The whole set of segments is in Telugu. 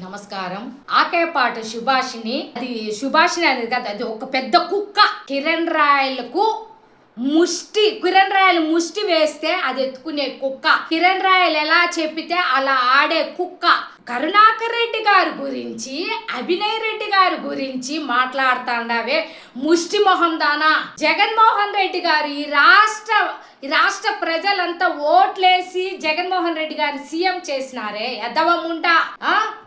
నమస్కారం. ఆకేపాటి సుభాషిణి అనేది కదా, అది ఒక పెద్ద కుక్క. కిరణ్ రాయలు ముష్టి వేస్తే అది ఎత్తుకునే కుక్క. కిరణ్ రాయలు ఎలా చెప్పితే అలా ఆడే కుక్క. కరుణాకర్ రెడ్డి గారి గురించి, అభినయ్ రెడ్డి గారి గురించి మాట్లాడుతాండావే ముష్టి మొహం దానా. జగన్మోహన్ రెడ్డి గారు ఈ రాష్ట్ర ప్రజలంతా ఓట్లేసి జగన్మోహన్ రెడ్డి గారిని సీఎం చేసినారే, ఎదవముంటా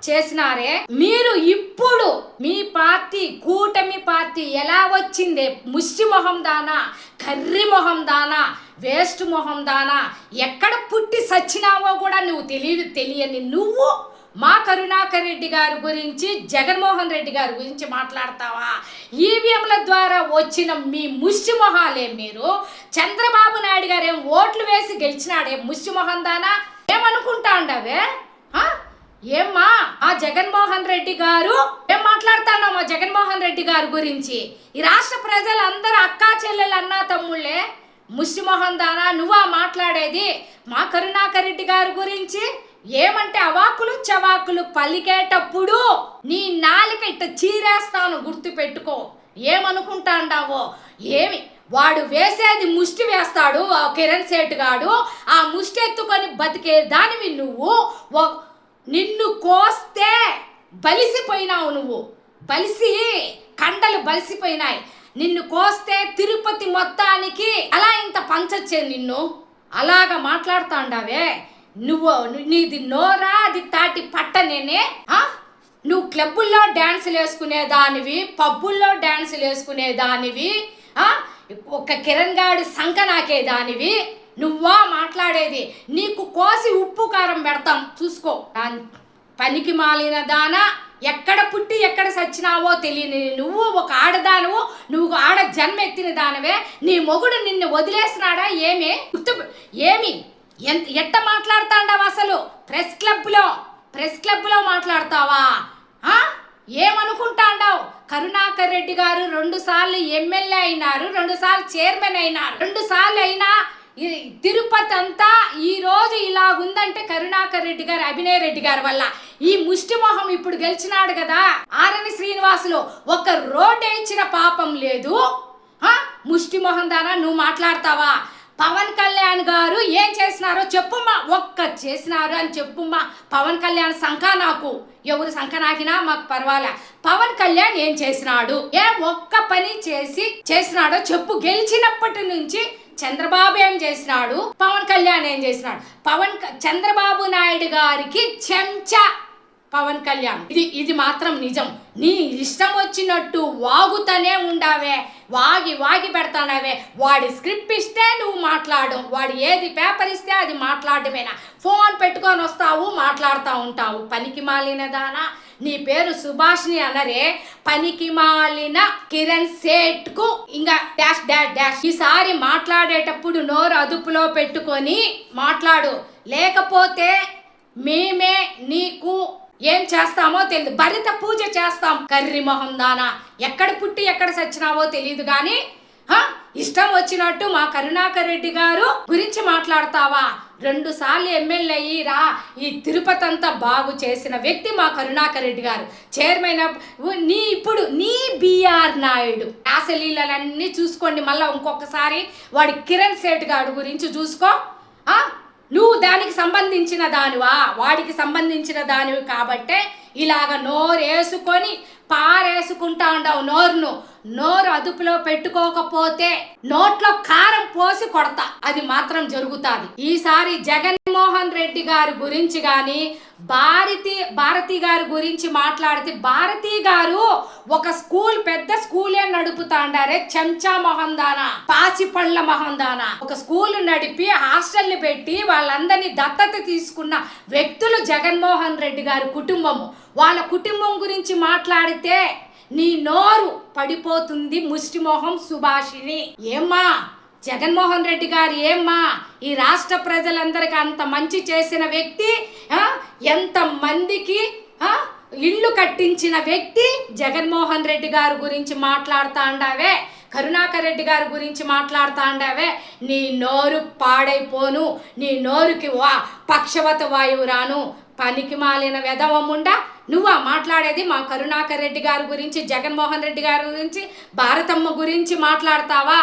చేసినారే. మీరు ఇప్పుడు మీ పార్టీ, కూటమి పార్టీ ఎలా వచ్చింది? ముష్టి మొహం దానా, కర్రి మొహం దానా, వేస్ట్ మొహం దానా. ఎక్కడ పుట్టి సచ్చినావో కూడా నువ్వు తెలియని నువ్వు మా కరుణాకర్ రెడ్డి గారి గురించి, జగన్మోహన్ రెడ్డి గారి గురించి మాట్లాడతావా? ఈవీఎంల ద్వారా వచ్చిన మీ ముష్టి మొహాలే మీరు. చంద్రబాబు నాయుడు గారు ఏం ఓట్లు వేసి గెలిచినాడే ముష్టి మొహం దానా? ఏమనుకుంటా ఉండవే? ఏమ్మా ఆ జగన్మోహన్ రెడ్డి గారు ఏం మాట్లాడుతానో మా జగన్మోహన్ రెడ్డి గారి గురించి? ఈ రాష్ట్ర ప్రజలందరూ అక్కా చెల్లెలు, అన్నా తమ్ముళ్ళే. ముష్టి మొహం దానా నువ్వా మాట్లాడేది మా కరుణాకర్ రెడ్డి గారి గురించి? ఏమంటే అవాకులు చవాకులు పలికేటప్పుడు నీ నాలిక ఇట్ట చీరేస్తాను, గుర్తు పెట్టుకో. ఏమనుకుంటాండావో ఏమి? వాడు వేసేది ముష్టి వేస్తాడు ఆ కిరణ్ సేట్ గాడు. ఆ ముష్టి ఎత్తుకొని బతికే దానివి నువ్వు. నిన్ను కోస్తే బలిసిపోయినావు నువ్వు. కండలు బలిసిపోయినాయి. నిన్ను కోస్తే తిరుపతి మొత్తానికి అలా ఇంత పంచొచ్చేది నిన్ను. అలాగా మాట్లాడుతాండావే నువ్వు. నీది నోరా అది తాటి పట్టనేనే. నువ్వు క్లబ్బుల్లో డ్యాన్సులు వేసుకునేదానివి, పబ్బుల్లో డ్యాన్సులు వేసుకునేదానివి, ఒక కిరణ్ గాడి సంక నాకేదానివి. నువ్వా మాట్లాడేది? నీకు కోసి ఉప్పు కారం పెడతాం చూసుకో. పనికి మాలిన దానా, ఎక్కడ పుట్టి ఎక్కడ సచ్చినావో తెలియని నువ్వు ఒక ఆడదానువు. నువ్వు ఆడ జన్మ ఎత్తిన దానవే. నీ మొగుడు నిన్ను వదిలేసినాడా? ఏమి ఎట్ట మాట్లాడుతాండావు అసలు? ప్రెస్ క్లబ్లో మాట్లాడతావా? ఏమనుకుంటాండావు? కరుణాకర్ రెడ్డి గారు 2 సార్లు ఎమ్మెల్యే అయినారు, 2 సార్లు చైర్మన్ అయినారు. 2 సార్లు అయినా తిరుపతి అంతా ఈ రోజు ఇలా ఉందంటే కరుణాకర్ రెడ్డి గారు, అభినయ్ రెడ్డి గారి వల్ల. ఈ ముష్టి మొహం ఇప్పుడు గెలిచినాడు కదా ఆరణి శ్రీనివాసులు, ఒక రోడ్డు ఇచ్చిన పాపం లేదు. ముష్టి మొహం దానా నువ్వు మాట్లాడతావా? పవన్ కళ్యాణ్ గారు ఏం చేసినారో చెప్పుమ్మా. చేసినారు అని చెప్పుమ్మా. పవన్ కళ్యాణ్ సంఖ నాకు, ఎవరు సంఖ నాకినా మాకు పర్వాలే. పవన్ కళ్యాణ్ ఏం చేసినాడు? ఒక్క పని చేసినాడో చెప్పు. గెలిచినప్పటి నుంచి చంద్రబాబు ఏం చేసినాడు, పవన్ కళ్యాణ్ ఏం చేసినాడు? చంద్రబాబు నాయుడు గారికి చెంచా పవన్ కళ్యాణ్. ఇది మాత్రం నిజం. నీ ఇష్టం వచ్చినట్టు వాగుతూనే ఉండావే, వాగి పెడతానవే. వాడి స్క్రిప్ట్ ఇస్తే నువ్వు మాట్లాడడం, వాడు ఏది పేపర్ ఇస్తే అది మాట్లాడమేనా? ఫోన్ పెట్టుకొని వస్తావు, మాట్లాడుతూ ఉంటావు. పనికి మాలిన దానా. నీ పేరు సుభాషిణి అనరే, పనికి మాలిన కిరణ్ సేట్ కు ఇంకా డాష్. ఈసారి మాట్లాడేటప్పుడు నోరు అదుపులో పెట్టుకొని మాట్లాడు, లేకపోతే మేమే నీకు ఏం చేస్తామో తెలియదు. భరిత పూజ చేస్తాం. కర్రి మొహం దానా, ఎక్కడ పుట్టి ఎక్కడ సచ్చినావో తెలియదు కానీ ఇష్టం వచ్చినట్టు మా కరుణాకర్ రెడ్డి గారు గురించి మాట్లాడతావా? 2 సార్లు ఎమ్మెల్యే అయ్యిరా ఈ తిరుపతి అంతా బాగు చేసిన వ్యక్తి మా కరుణాకర్ రెడ్డి గారు. చైర్మన్ ఇప్పుడు నీ బిఆర్ నాయుడు రాసలీలన్నీ చూసుకోండి. మళ్ళీ ఇంకొకసారి వాడి కిరణ్ సేట్ గారు గురించి చూసుకో. నువ్వు దానికి సంబంధించిన దానివా? వాడికి సంబంధించిన దానివి కాబట్టే ఇలాగ నోరేసుకొని పారేసుకుంటా ఉండవు. నోరు అదుపులో పెట్టుకోకపోతే నోట్లో కారం పోసి కొడతా, అది మాత్రం జరుగుతుంది. ఈసారి జగన్మోహన్ రెడ్డి గారి గురించి గాని భారతి గారి గురించి మాట్లాడితే, భారతి గారు ఒక పెద్ద స్కూలే నడుపుతాండారే. చెంచా మొహందానా, పాచి పండ్ల మొహందానా. ఒక స్కూల్ నడిపి హాస్టల్ని పెట్టి వాళ్ళందరినీ దత్తత తీసుకున్న వ్యక్తులు జగన్మోహన్ రెడ్డి గారి కుటుంబము. వాళ్ళ కుటుంబం గురించి మాట్లాడితే నీ నోరు పడిపోతుంది. ముష్టి మొహం సుభాషిణి. ఏమ్మా జగన్మోహన్ రెడ్డి గారు, ఏమ్మా ఈ రాష్ట్ర ప్రజలందరికీ అంత మంచి చేసిన వ్యక్తి, ఎంత మందికి ఇల్లు కట్టించిన వ్యక్తి జగన్మోహన్ రెడ్డి గారి గురించి మాట్లాడుతాండావే, కరుణాకర్ రెడ్డి గారి గురించి మాట్లాడుతాండావే. నీ నోరు పాడైపోను, నీ నోరుకి పక్షవత వాయువు రాను, పనికి మాలిన వెధవముండా నువ్వా మాట్లాడేది? మా కరుణాకర్ రెడ్డి గారి గురించి, జగన్మోహన్ రెడ్డి గారి గురించి, భారతమ్మ గురించి మాట్లాడతావా?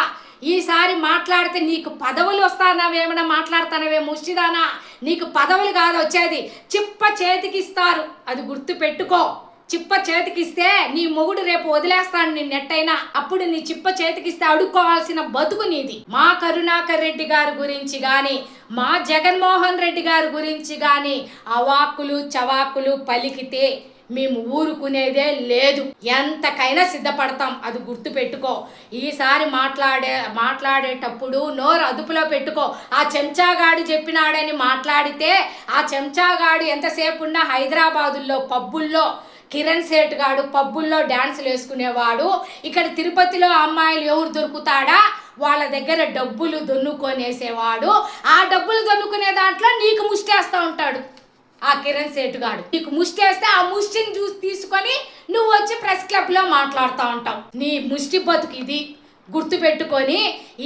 ఈసారి మాట్లాడితే నీకు పదవులు వస్తానావేమైనా మాట్లాడతానవే ముష్టిదానా? నీకు పదవులు కాదు వచ్చేది, చిప్ప చేతికిస్తారు, అది గుర్తు పెట్టుకో. చిప్ప చేతికిస్తే నీ మొగుడు రేపు వదిలేస్తాడు నిన్నెట్టయినా. అప్పుడు నీ చిప్ప చేతికిస్తే అడుక్కోవాల్సిన బతుకు నీది. మా కరుణాకర్ రెడ్డి గారి గురించి కానీ, మా జగన్మోహన్ రెడ్డి గారి గురించి కానీ అవాక్కులు చవాకులు పలికితే మేము ఊరుకునేదే లేదు. ఎంతకైనా సిద్ధపడతాం, అది గుర్తు పెట్టుకో. ఈసారి మాట్లాడేటప్పుడు నోరు అదుపులో పెట్టుకో. ఆ చెంచాగాడు చెప్పినాడని మాట్లాడితే ఆ చెంచాగాడు ఎంతసేపు ఉన్నా హైదరాబాదుల్లో పబ్బుల్లో కిరణ్ సేట్ గాడు పబ్బుల్లో డ్యాన్సులు వేసుకునేవాడు. ఇక్కడ తిరుపతిలో అమ్మాయిలు ఎవరు దొరుకుతాడా? వాళ్ళ దగ్గర డబ్బులు దొన్నుకొనేసేవాడు. ఆ డబ్బులు దొన్నుకునే దాంట్లో నీకు ముష్టేస్తూ ఉంటాడు ఆ కిరణ్ సేట్ గాడు. నీకు ముష్టేస్తే ఆ ముష్టిని చూసి తీసుకొని నువ్వు వచ్చి ప్రెస్ క్లబ్లో మాట్లాడుతూ ఉంటావు. నీ ముష్టి బతుకు ఇది గుర్తు పెట్టుకొని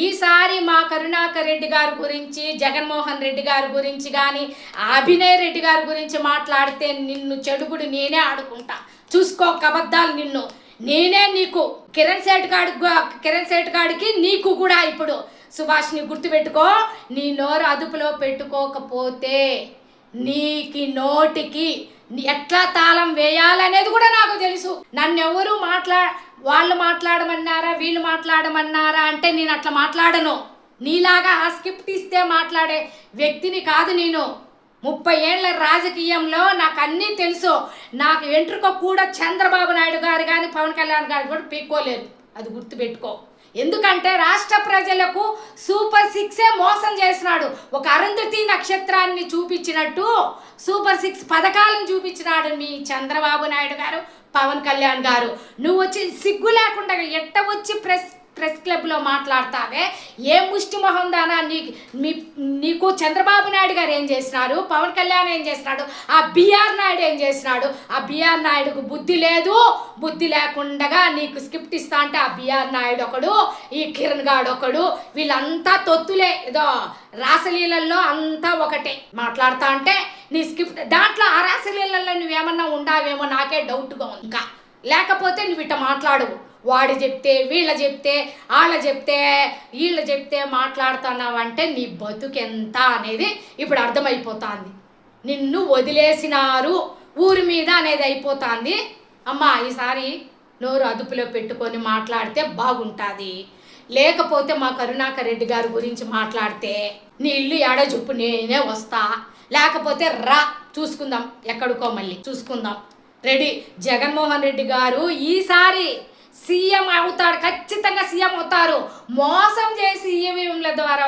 ఈసారి మా కరుణాకర్ రెడ్డి గారి గురించి, జగన్మోహన్ రెడ్డి గారి గురించి కానీ, అభినయ్ రెడ్డి గారి గురించి మాట్లాడితే నిన్ను చెడుగుడు నేనే ఆడుకుంటా. చూసుకో కబద్దాలు నిన్ను. నేనే నీకు కిరణ్ సేట్ గాడికి నీకు కూడా ఇప్పుడు సుభాష్ని గుర్తుపెట్టుకో. నీ నోరు అదుపులో పెట్టుకోకపోతే నీకి నోటికి ఎట్లా తాళం వేయాలనేది కూడా నాకు తెలుసు. నన్నెవరు వాళ్ళు మాట్లాడమన్నారా వీళ్ళు మాట్లాడమన్నారా అంటే నేను అట్లా మాట్లాడను. నీలాగా ఆ స్క్రిప్ట్ ఇస్తే మాట్లాడే వ్యక్తిని కాదు నేను. 30 ఏళ్ల రాజకీయంలో నాకు అన్నీ తెలుసు. నాకు వెంట్రుక కూడా చంద్రబాబు నాయుడు గారు కానీ పవన్ కళ్యాణ్ గారు కూడా పీక్కోలేదు, అది గుర్తుపెట్టుకో. ఎందుకంటే రాష్ట్ర ప్రజలకు సూపర్ 6 మోసం చేసినాడు. ఒక అరుంధతి నక్షత్రాన్ని చూపించినట్టు సూపర్ 6 పథకాలను చూపించినాడు మీ చంద్రబాబు నాయుడు గారు, పవన్ కళ్యాణ్ గారు. నువ్వు వచ్చి సిగ్గు లేకుండా ఎట్ట వచ్చి ప్రెస్ క్లబ్లో మాట్లాడతావే? ఏ ముష్టి మొహం దానా? నీకు చంద్రబాబు నాయుడు గారు ఏం చేసినారు, పవన్ కళ్యాణ్ ఏం చేసినాడు, ఆ బిఆర్ నాయుడు ఏం చేసినాడు? ఆ బిఆర్ నాయుడుకు బుద్ధి లేదు. బుద్ధి లేకుండా నీకు స్క్రిప్ట్ ఇస్తా అంటే ఆ బిఆర్ నాయుడు ఒకడు, ఈ కిరణ్ గాడు ఒకడు, వీళ్ళంతా తొత్తులే. ఏదో రాసలీలల్లో అంతా ఒకటే మాట్లాడుతా అంటే నీ స్క్రిప్ట్ దాంట్లో ఆ రాసలీలల్లో నువ్వేమన్నా ఉండావేమో నాకే డౌట్గా ఉంది. ఇంకా లేకపోతే నువ్వు ఇట్ట మాట్లాడవు. వాడు చెప్తే వీళ్ళ చెప్తే వాళ్ళ చెప్తే వీళ్ళ చెప్తే మాట్లాడుతున్నావంటే నీ బతుకెంత అనేది ఇప్పుడు అర్థమైపోతుంది. నిన్ను వదిలేసినారు ఊరి మీద అనేది అయిపోతుంది. అమ్మా ఈసారి నోరు అదుపులో పెట్టుకొని మాట్లాడితే బాగుంటుంది. లేకపోతే మా కరుణాకర్ రెడ్డి గారి గురించి మాట్లాడితే నీ ఇల్లు ఏడ చెప్పు, నేనే వస్తా. లేకపోతే రా చూసుకుందాం, ఎక్కడికో మళ్ళీ చూసుకుందాం. రెడీ. జగన్మోహన్ రెడ్డి గారు ఈసారి సీఎం అవుతాడు, ఖచ్చితంగా సీఎం అవుతారు. మోసం చేసి ఈవీఎంల ద్వారా